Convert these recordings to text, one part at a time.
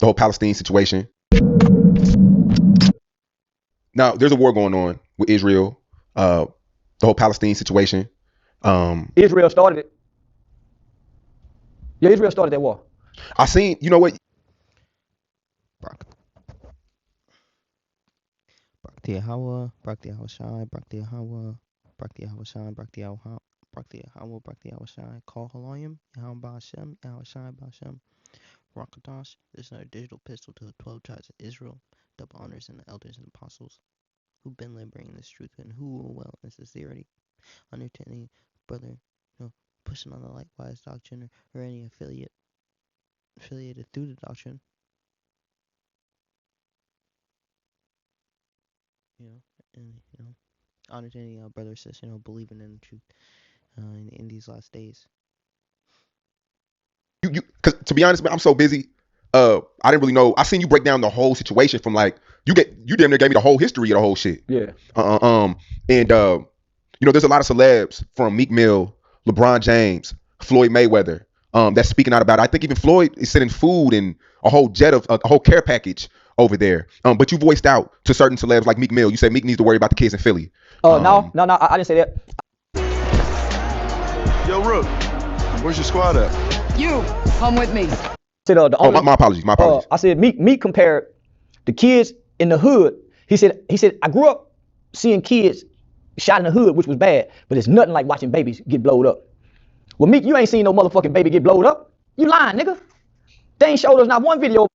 the whole Palestine situation. Now there's a war going on with Israel. The whole Palestine situation. Israel started it. Yeah, Israel started that war. I seen, you know what? Barak the Yahweh, Barak the Yahushai, Barak the Yahweh, Barak the Yahushai, Barak the Yahweh, Barak the Yahweh, Barak the Yahushai, Call Halayim, Yahweh Ba'ashem, Yahushai Ba'ashem, Rakadash. There's another digital pistol to the 12 tribes of Israel, double honors and the elders and apostles who've been liberating this truth and who will well in sincerity, understanding, brother, pushing on the likewise doctrine or any affiliated through the doctrine, and honor to any brother or sister, believing in the truth in these last days. Cause to be honest, man, I'm so busy. I didn't really know. I seen you break down the whole situation from like you damn near gave me the whole history of the whole shit. Yeah. And there's a lot of celebs from Meek Mill, LeBron James, Floyd Mayweather, that's speaking out about it. I think even Floyd is sending food and a whole jet of a whole care package over there. But you voiced out to certain celebs like Meek Mill. You said Meek needs to worry about the kids in Philly. No, I didn't say that. Yo, Rook, where's your squad at? You come with me. Said, my apologies. My apologies. I said Meek compared the kids in the hood. He said I grew up seeing kids shot in the hood, which was bad, but it's nothing like watching babies get blowed up. Well, Meek, you ain't seen no motherfucking baby get blowed up. You lying, nigga. They ain't showed us not one video.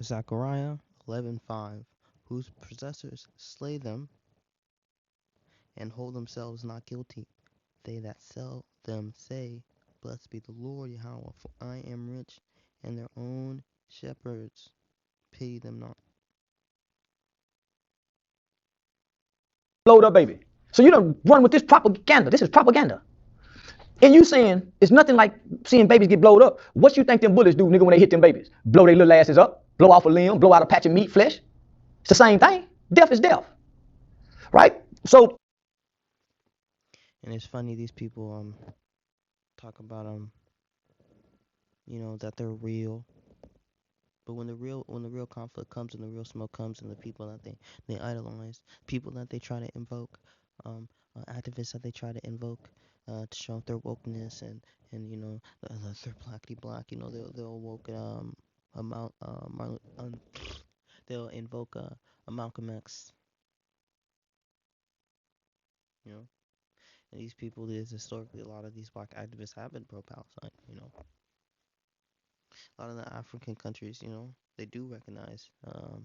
Zechariah 11:5, whose possessors slay them and hold themselves not guilty. They that sell them say, Blessed be the Lord Yahweh, for I am rich, and their own shepherds pity them not. Blowed up baby. So you don't run with this propaganda. This is propaganda. And you saying it's nothing like seeing babies get blowed up. What you think them bullets do, nigga, when they hit them babies? Blow their little asses up, blow off a limb, blow out a patch of meat, flesh. It's the same thing. Death is death. Right? So. And it's funny, these people talk about that they're real. But when the real conflict comes and the real smoke comes and the people that they idolize, people that they try to invoke, activists that they try to invoke to show their wokeness and they're blackity black, they'll woke they'll invoke a Malcolm X, and these people, historically, a lot of these black activists have been pro-Palestine, A lot of the African countries, they do recognize, the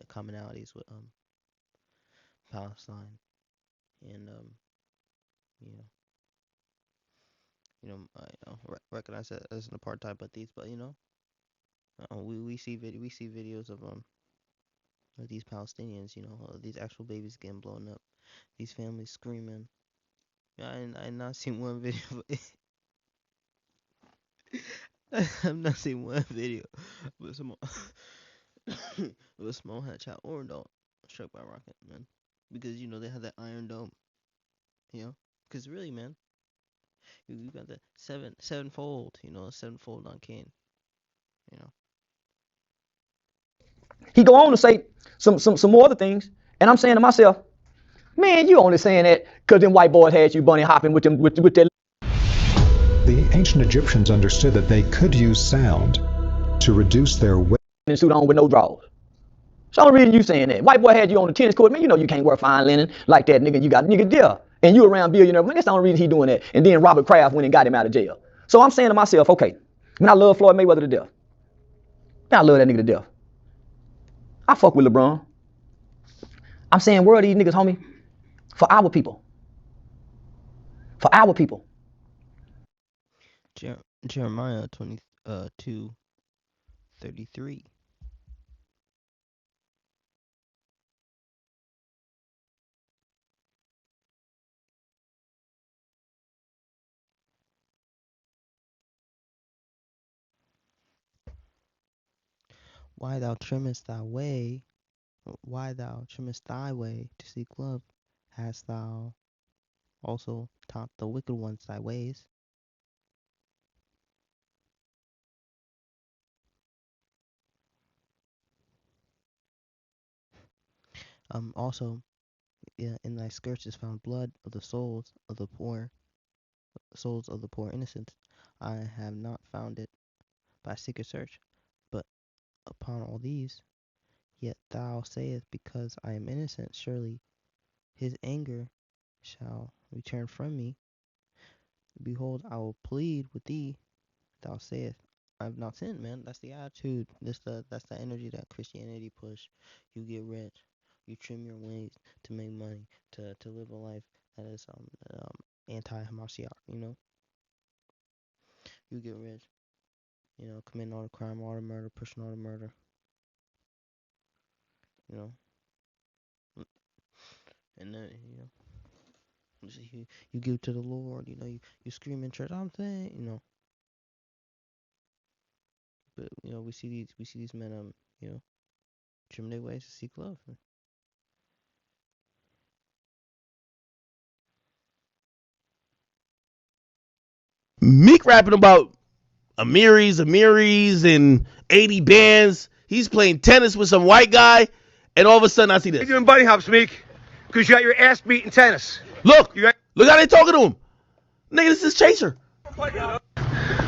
commonalities with Palestine, and recognize that as an apartheid, but we see videos of these Palestinians, these actual babies getting blown up, these families screaming. I not seen one video. I've not seen one video with someone with a small hatch out or dome struck by a rocket, man. Because they have that Iron Dome, Because really, man, you got the sevenfold, sevenfold on Cain, He go on to say some more other things, and I'm saying to myself, man, you only saying that because them white boys had you bunny hopping with them with their. The ancient Egyptians understood that they could use sound to reduce their weight. And suit on with no drawers. So I'm reading you saying that. White boy had you on the tennis court, man, you can't wear fine linen like that, nigga. You got nigga there. And you around billionaire, man, that's the only reason he doing that. And then Robert Kraft went and got him out of jail. So I'm saying to myself, okay, man, I love Floyd Mayweather to death. Man, I love that nigga to death. I fuck with LeBron. I'm saying, where are these niggas, homie? For our people. For our people. Jeremiah 22:33. Why thou trimmest thy way to seek love, hast thou also taught the wicked ones thy ways? Also, yeah, in thy skirts is found blood of the souls of the poor innocents. I have not found it by secret search, but upon all these, yet thou sayest, because I am innocent, surely his anger shall return from me. Behold, I will plead with thee. Thou sayest, I have not sinned, man. That's the attitude. That's the energy that Christianity push. You get rich. You trim your ways to make money, to live a life that is anti-Hamashiach, You get rich, committing all the crime, all the murder, pushing all the murder, you know. And then, you give to the Lord, you scream in church, I'm saying, But we see these men trim their ways to seek love. Meek rapping about Amiris, and 80 bands. He's playing tennis with some white guy, and all of a sudden I see this. What are you doing bunny hops, Meek? Because you got your ass beat in tennis. Look how they talking to him. Nigga, this is Chaser. Why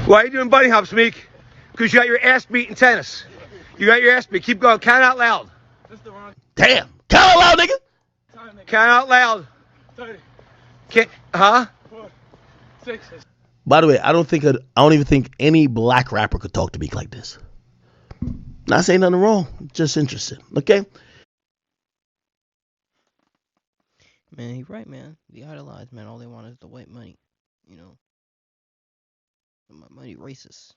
are you doing bunny hops, Meek? Because you got your ass beat in tennis. You got your ass beat. Keep going. Count out loud. Damn. Count out loud, nigga. Count out loud. 30. Huh? 6. By the way, I don't even think any black rapper could talk to Meek like this. Not saying nothing wrong, just interested. Okay? Man, he's right, man. The idolized, man. All they want is the white money. The money racists.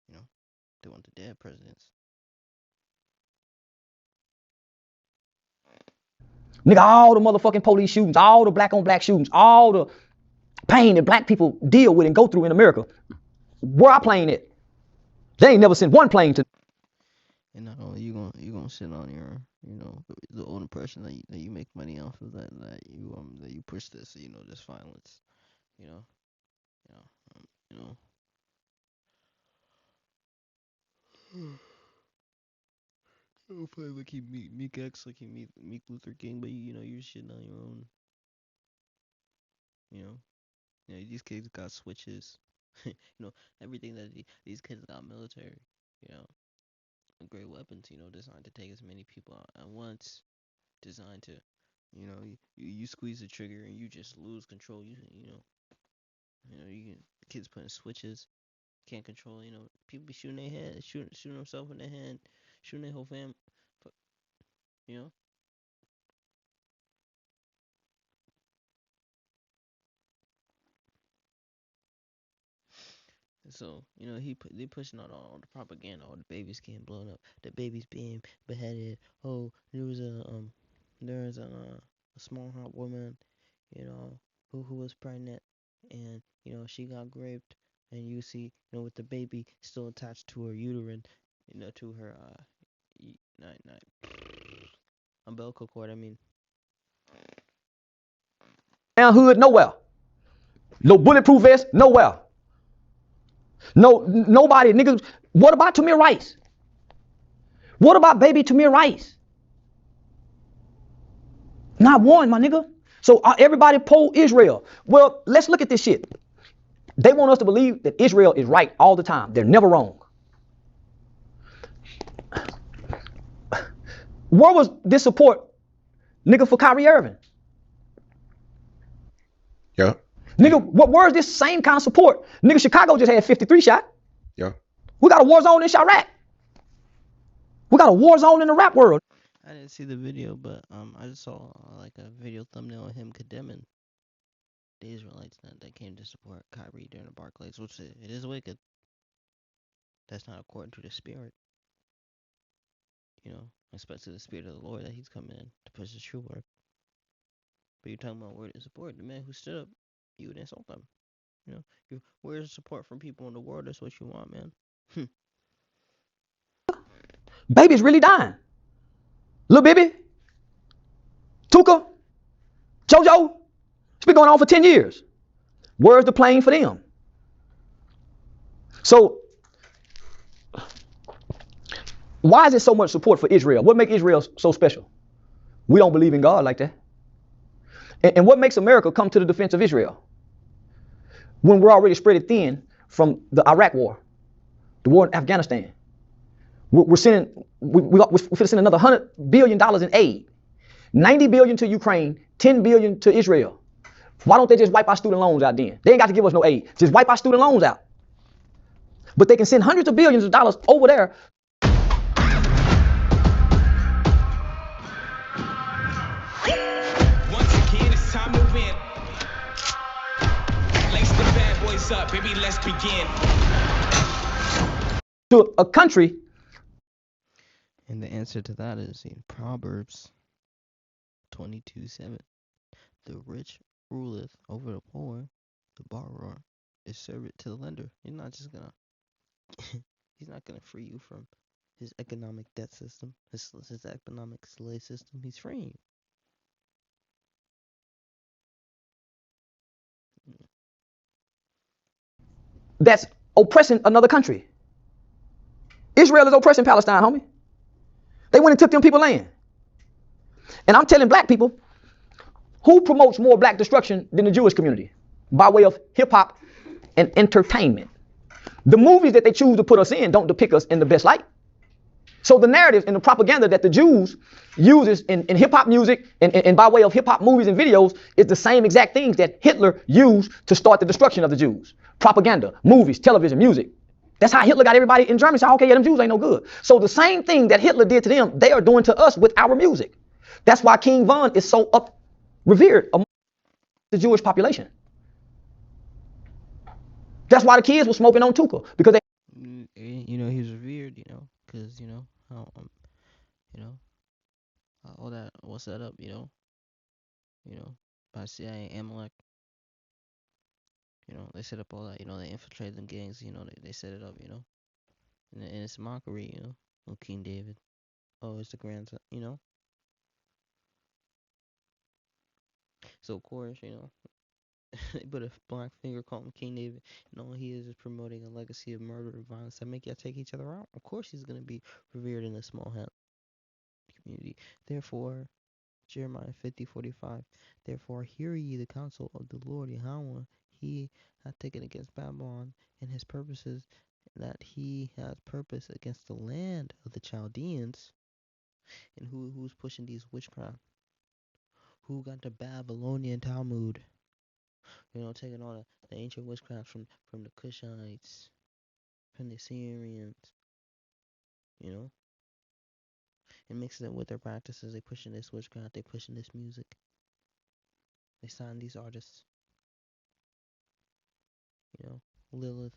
They want the dead presidents. Nigga, all the motherfucking police shootings, all the black on black shootings, all the pain that black people deal with and go through in America. Where I plane at? They ain't never sent one plane to. And not only you gonna sit on your the old impression that you make money off of that you push this this violence, I'll play like he Meek X, like he Meek Luther King, but you're shitting on your own. These kids got switches. Everything that these kids got military. Great weapons. Designed to take as many people out at once. Designed to, you squeeze the trigger and you just lose control. Kids putting switches. Can't control. People be shooting their head, shooting themselves in their head, shooting their whole family. So they pushing out all the propaganda, all the babies getting blown up, the babies being beheaded. Oh, there was a small hot woman, who was pregnant, and she got raped, and you see with the baby still attached to her uterine, to her umbilical cord. I mean, Down hood, nowhere. No bulletproof vest, nowhere. No, nobody, niggas. What about Tamir Rice? What about baby Tamir Rice? Not one, my nigga. So everybody pro-Israel. Well, let's look at this shit. They want us to believe that Israel is right all the time. They're never wrong. Where was this support, nigga, for Kyrie Irving? Yeah. Nigga, where's this same kind of support? Nigga, Chicago just had 53 shot. Yeah. We got a war zone in Chirac. We got a war zone in the rap world. I didn't see the video, but I just saw like a video thumbnail of him condemning the Israelites that came to support Kyrie during the Barclays, which it is wicked. That's not according to the spirit. Especially the spirit of the Lord that he's coming in to push his true work. But you're talking about where to support the man who stood up, you would insult them. Where's the support from people in the world? That's what you want, man. Baby's really dying. Lil Baby, Tuka, JoJo, it's been going on for 10 years. Where's the plane for them? So, why is there so much support for Israel? What makes Israel so special? We don't believe in God like that. And what makes America come to the defense of Israel when we're already spread it thin from the Iraq war, the war in Afghanistan? We're sending, we're sending another $100 billion in aid, 90 billion to Ukraine, 10 billion to Israel. Why don't they just wipe our student loans out then? They ain't got to give us no aid. Just wipe our student loans out. But they can send hundreds of billions of dollars over there. Once again, it's time to win. Lace the bad boys up, baby, let's begin. To a country. And the answer to that is in Proverbs 22:7. The rich ruleth over the poor, the borrower is servant to the lender. You're not just gonna he's not gonna free you from his economic debt system, his economic slave system. He's freeing you. That's oppressing another country. Israel is oppressing Palestine, homie. They went and took them people land. And I'm telling black people, who promotes more black destruction than the Jewish community? By way of hip hop and entertainment. The movies that they choose to put us in don't depict us in the best light. So the narrative and the propaganda that the Jews uses in hip hop music and by way of hip hop movies and videos is the same exact things that Hitler used to start the destruction of the Jews. Propaganda, movies, television, music. That's how Hitler got everybody in Germany. So, okay, yeah, them Jews ain't no good. So the same thing that Hitler did to them, they are doing to us with our music. That's why King Von is so revered among the Jewish population. That's why the kids were smoking on Tuka, because they, You know, he was revered, you know, because, you know, how, all that was set up, you know, by CIA, Amalek. You know, they set up all that, you know, they infiltrated them gangs, you know, they set it up, you know. And it's mockery, you know, of King David. Oh, it's the grandson, you know. So, of course, you know, they put a black finger, call him King David, and all he is promoting a legacy of murder and violence that make y'all take each other out. Of course, he's going to be revered in a small community. Therefore, Jeremiah 50:45. Therefore, hear ye the counsel of the Lord Yahweh. He hath taken against Babylon and his purposes, that he has purpose against the land of the Chaldeans. And who's pushing these witchcraft? Who got the Babylonian Talmud? You know, taking all the ancient witchcraft from the Cushites, from the Syrians, you know, and mixing it with their practices. They pushing this witchcraft, they pushing this music. They sign these artists, you know, Lilith,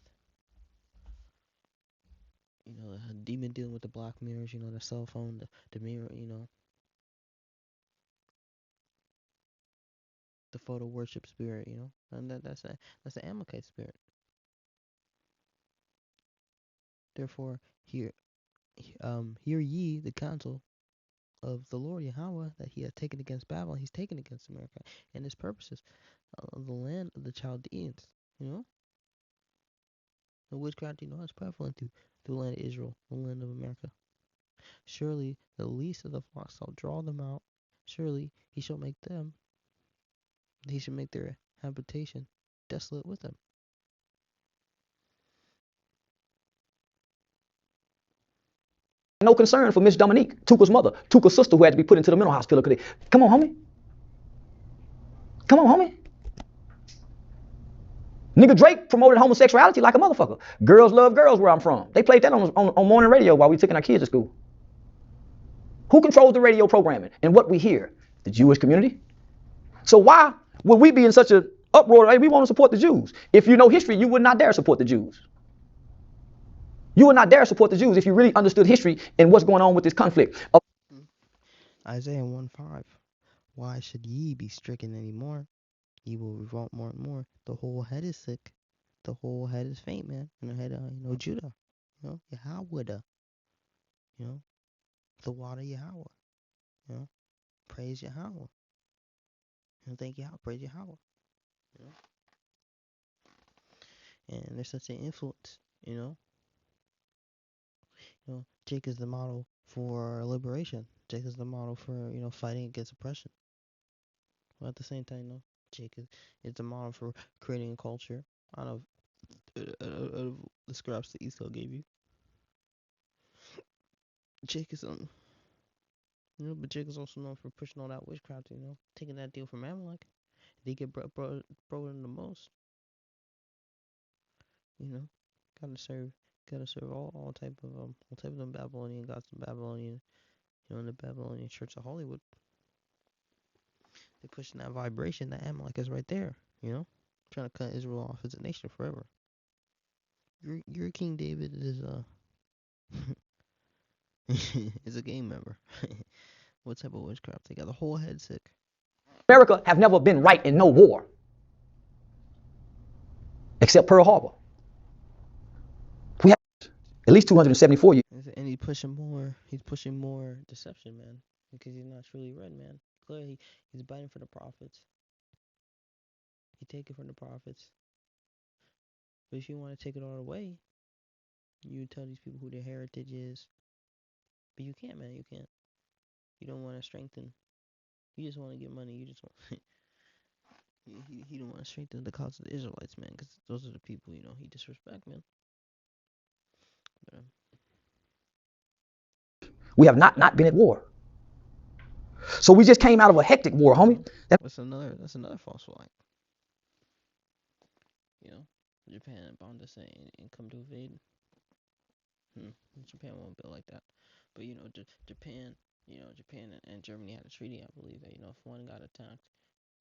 you know, a demon dealing with the black mirrors, you know, the cell phone, the mirror, you know, the photo worship spirit, you know, and that's the Amalekite spirit. Therefore, hear ye the counsel of the Lord Yahweh, that he hath taken against Babylon. He's taken against America and his purposes of the land of the Chaldeans. You know, the witchcraft, you know, is prevalent through the land of Israel, the land of America. Surely the least of the flock shall draw them out. Surely he shall make their habitation desolate with them. no concern for Miss Dominique, Tuka's mother, Tuka's sister, who had to be put into the mental hospital. Come on, homie. Come on, homie. Nigga Drake promoted homosexuality like a motherfucker. Girls love girls where I'm from. They played that on morning radio while we taking our kids to school. Who controls the radio programming and what we hear? The Jewish community. So why would we be in such an uproar? Hey, we want to support the Jews. If you know history, you would not dare support the Jews. You would not dare support the Jews if you really understood history and what's going on with this conflict. Isaiah 1:5. Why should ye be stricken any more? Ye will revolt more and more. The whole head is sick. The whole head is faint, man. And the head, you know, Judah. You know, Yahweh. You know, the water Yahweh. You know, praise Yahweh. You know, thank Yahweh, praise Yahweh. You know, and there's such an influence. You know, Jake is the model for liberation. Jake is the model for, fighting against oppression. But at the same time, Jake is the model for creating a culture out of, the scraps that Esau gave you. Jake is but Jake is also known for pushing all that witchcraft. Taking that deal from Amalek. They get brought in the most. Gotta serve, all type of them Babylonian gods, the Babylonian, in the Babylonian Church of Hollywood. They're pushing that vibration. That Amalek is right there. Trying to cut Israel off as a nation forever. Your King David is is a gang member. What type of witchcraft? They got the whole head sick. America have never been right in no war, except Pearl Harbor. We have at least 274 years. And he's pushing more deception, man, because he's not truly read, man. Clearly, he's biting for the prophets. He take it from the prophets. But if you want to take it all away, you tell these people who their heritage is. But you can't, man. You can't. You don't want to strengthen. You just want to get money. You just want. He don't want to strengthen the cause of the Israelites, man, because those are the people, he disrespect, man. But, We have not been at war. So we just came out of a hectic war, homie. That's another false flag. Japan bound us and come to invade. Japan won't build like that. But Japan, Japan and Germany had a treaty, I believe, that if one got attacked,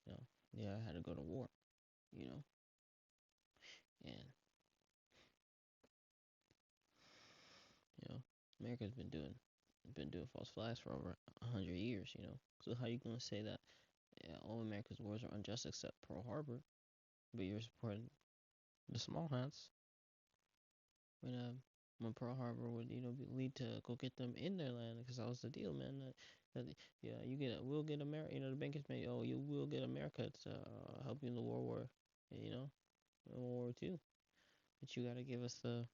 they had to go to war. And America's been doing false flags for over 100 years. So how you gonna say that all America's wars are unjust except Pearl Harbor, but you're supporting the small hats when Pearl Harbor would lead to go get them in their land, because that was the deal, man. We'll get America. The bankers may, you will get America to help you in the World War, World War II. But you gotta give us the,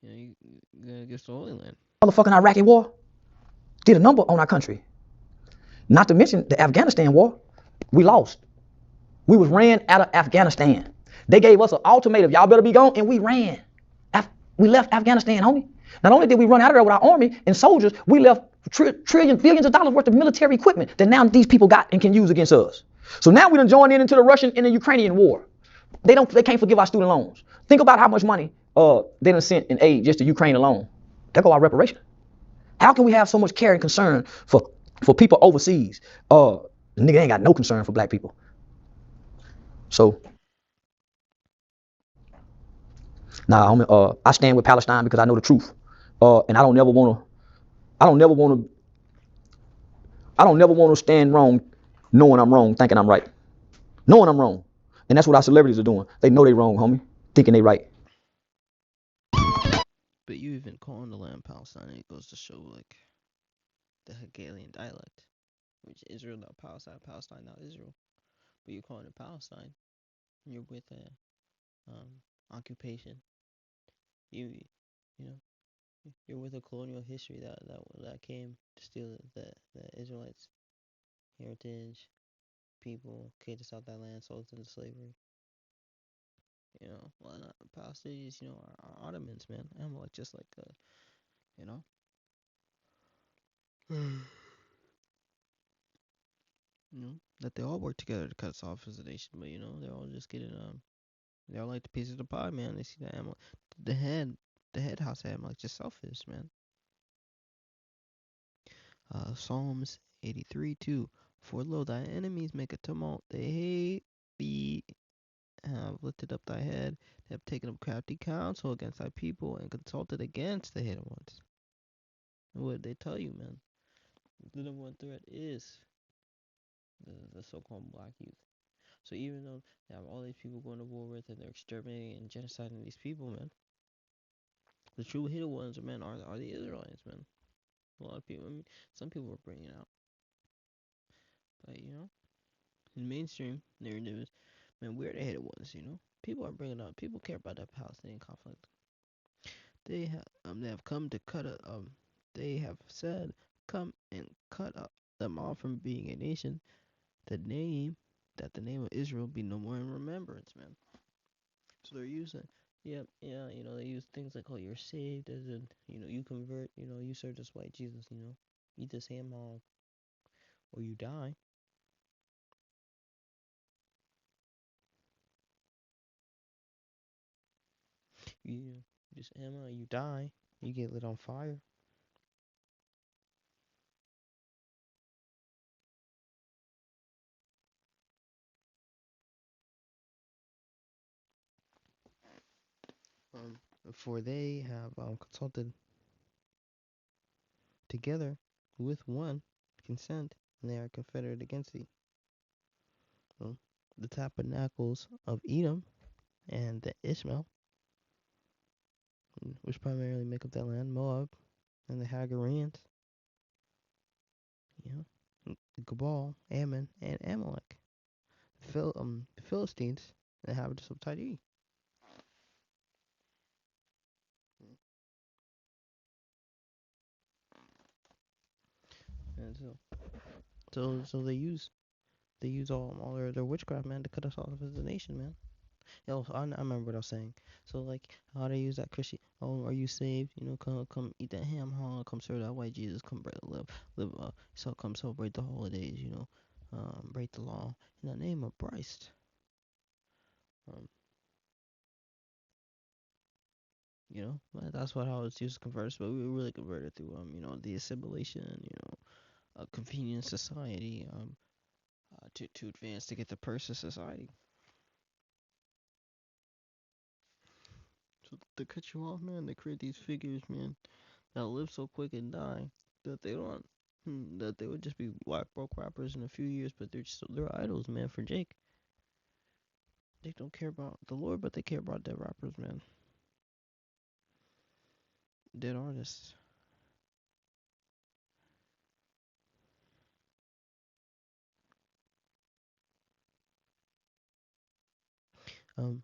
you gotta give us the Holy Land. Motherfucking Iraqi war did a number on our country. Not to mention the Afghanistan war, we lost. We was ran out of Afghanistan. They gave us an ultimatum, y'all better be gone, and we ran. We left Afghanistan, homie. Not only did we run out of there with our army and soldiers, we left billions of dollars worth of military equipment that now these people got and can use against us. So now we done joined into the Russian and the Ukrainian war. They can't forgive our student loans. Think about how much money they done sent in aid just to Ukraine alone. There go our reparation. How can we have so much care and concern for people overseas? The nigga ain't got no concern for black people. So, homie, I stand with Palestine because I know the truth. And I don't never want to stand wrong knowing I'm wrong, thinking I'm right. Knowing I'm wrong. And that's what our celebrities are doing. They know they wrong, homie, thinking they right. But you even calling the land Palestine, it goes to show, like, the Hegelian dialect, which is Israel, not Palestine, Palestine, not Israel. But you're calling it Palestine. You're with occupation. You're with a colonial history that came to steal the Israelites' heritage, people, kicked us out that land, sold us into slavery. Why not? Palestinians, are Ottomans, man. I'm like, just like, that they all work together to cut us off as a nation, but they're all just getting they're all like the pieces of the pie, man. They see that Amalek, the head house Amalek, just selfish, man. Psalms 83:2. For lo, thy enemies make a tumult; they hate thee. Have lifted up thy head; they have taken up crafty counsel against thy people, and consulted against the hated ones. And what did they tell you, man? The number one threat is the so-called black youth. So even though they have all these people going to war with, and they're exterminating and genociding these people, man, the true hidden ones, man, are the Israelites, man. A lot of people, some people are bringing it out. But, in mainstream narratives, man, we're the hidden ones, People are bringing up, people care about that Palestinian conflict. They have come to cut they have said, come and cut them off from being a nation, the name of Israel be no more in remembrance, man. So they're using, yeah, they use things like, oh, you're saved, as in, you convert, you serve this white Jesus, eat this ham hog, or you die. You just ham hog, you die, you get lit on fire. For they have consulted together with one consent, and they are confederate against thee. The tabernacles of Edom and the Ishmael, which primarily make up that land, Moab, and the Hagareans, Gabal, Ammon, and Amalek, the Philistines, and the inhabitants of Tyre. And so they use all their witchcraft, man, to cut us off as a nation, man. Yo, I remember what I was saying. So like, how they use that Christian? Oh, are you saved? Come eat that ham hog. Come serve that white Jesus. Come live. So come celebrate the holidays. Break the law in the name of Christ. That's what how it's used to convert us. But we were really converted through the assimilation. A convenient society. To advance to get the purse of society. So to cut you off, man, they create these figures, man, that live so quick and die that they don't, that they would just be whack broke rappers in a few years, but they're idols, man. For Jake, they don't care about the Lord, but they care about dead rappers, man. Dead artists. Um.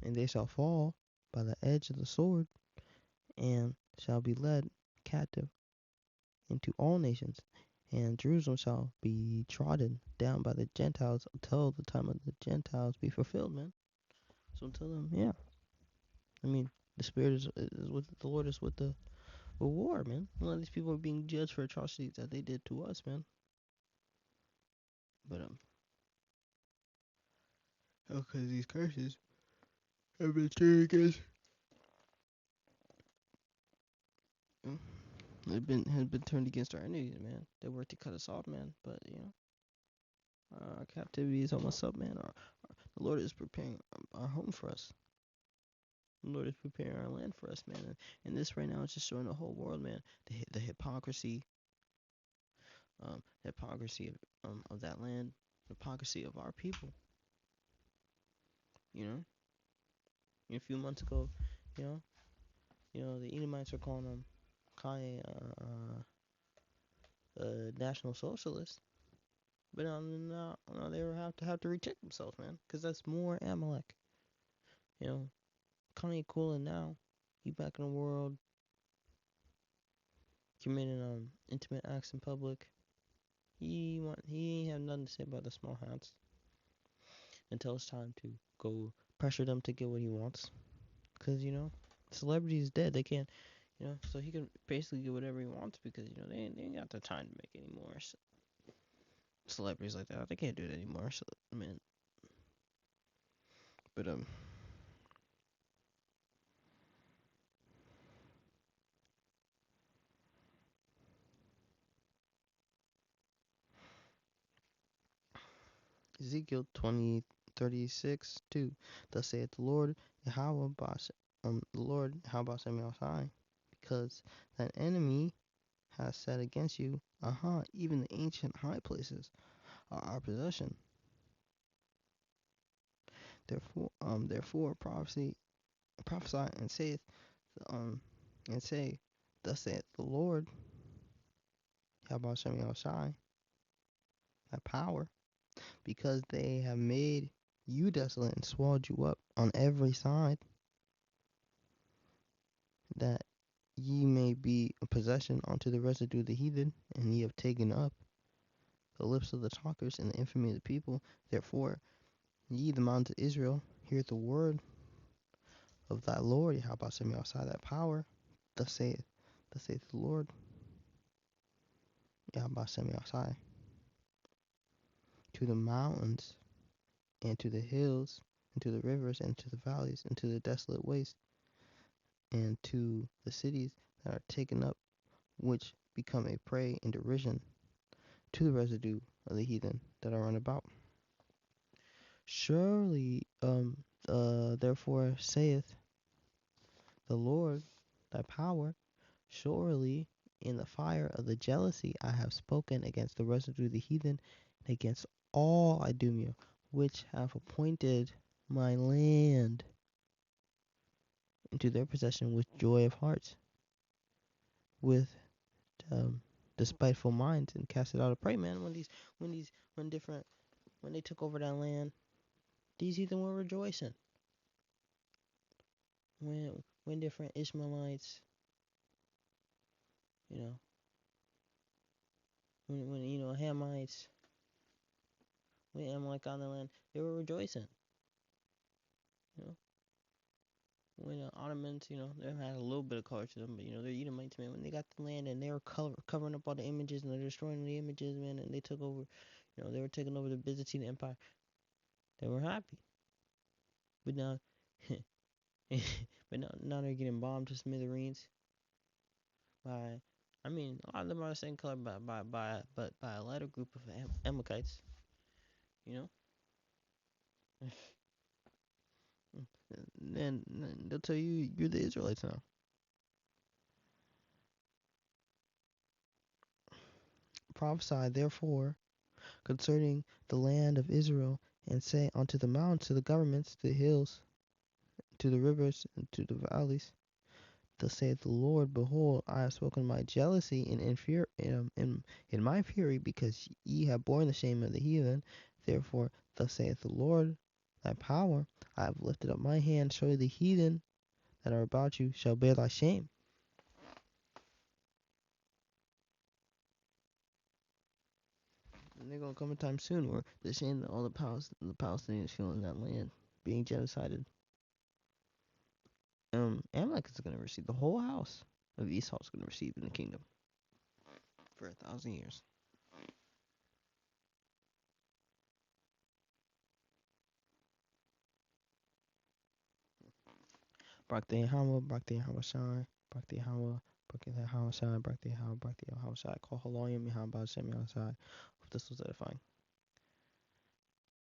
And they shall fall by the edge of the sword, and shall be led captive into all nations, and Jerusalem shall be trodden down by the Gentiles until the time of the Gentiles be fulfilled, man. So until then, yeah. I mean, the Spirit is with the Lord is with the war, man. A lot of these people are being judged for atrocities that they did to us, man. But because these curses have been turned against, have been turned against our enemies, man. They work to cut us off, man. But our captivity is almost up, man. The Lord is preparing our home for us. The Lord is preparing our land for us, man. And this right now is just showing the whole world, man, the hypocrisy, of that land, the hypocrisy of our people. A few months ago, the Edomites are calling Kanye National Socialist, but now they have to recheck themselves, man, because that's more Amalek. Kanye cooling now. He back in the world, committing intimate acts in public. He ain't have nothing to say about the small hats until it's time to go pressure them to get what he wants. Cause celebrity is dead. They can't, so he can basically get whatever he wants because they ain't got the time to make any more celebrities like that. They can't do it anymore. So I mean, but Ezekiel 20:36 2. Thus saith the Lord Yahweh the Lord Yahweh High, because that enemy has said against you, even the ancient high places are our possession. Therefore prophesy and saith, and say, thus saith the Lord Yahweh Shem Yahushai, that power, because they have made you desolate and swallowed you up on every side, that ye may be a possession unto the residue of the heathen, and ye have taken up the lips of the talkers and the infamy of the people. Therefore, ye, the mountains of Israel, hear the word of thy Lord, Yahweh Shem Yahushai, that power. Thus saith the Lord, Yahweh Shem Yahushai, to the mountains, and to the hills, and to the rivers, and to the valleys, and to the desolate waste, and to the cities that are taken up, which become a prey and derision to the residue of the heathen that are run about. Surely, therefore saith the Lord, thy power, surely in the fire of the jealousy I have spoken against the residue of the heathen, and against all Idumea, which have appointed my land into their possession with joy of hearts, with despiteful minds, and cast it out of prey. Man, when they took over that land, these heathen were rejoicing. When different Ishmaelites, you know, when Hamites, when Amalek got on the land, they were rejoicing. You know, when Ottomans, they had a little bit of color to them, but they're Edomites, man. When they got the land and they were covering up all the images and they're destroying the images, man, and they took over, they were taking over the Byzantine Empire. They were happy, but now, now they're getting bombed to smithereens by, a lot of them are the same color, by a lighter group of Amalekites, then they'll tell you you're the Israelites now. Prophesy therefore concerning the land of Israel, and say unto the mountains, to the governments, to the hills, to the rivers, and to the valleys, thus saith the Lord, behold, I have spoken my jealousy in my fury, because ye have borne the shame of the heathen. Therefore, thus saith the Lord, thy power, I have lifted up my hand, surely the heathen that are about you shall bear thy shame. And they're going to come a time soon where they're saying that all the Palestinians feeling that land being genocided. Amalek is going to receive the whole house of Esau is going to receive in the kingdom for 1,000 years. Brakte Yahweh, Brakte Yahweh Shai, Brakte Yahweh, Brakte Yahweh Shai, Brakte Yahweh, Brakte Yahweh Shai, Call Haloyim, Yahweh Shem Yahweh Shai. Hope this was edifying.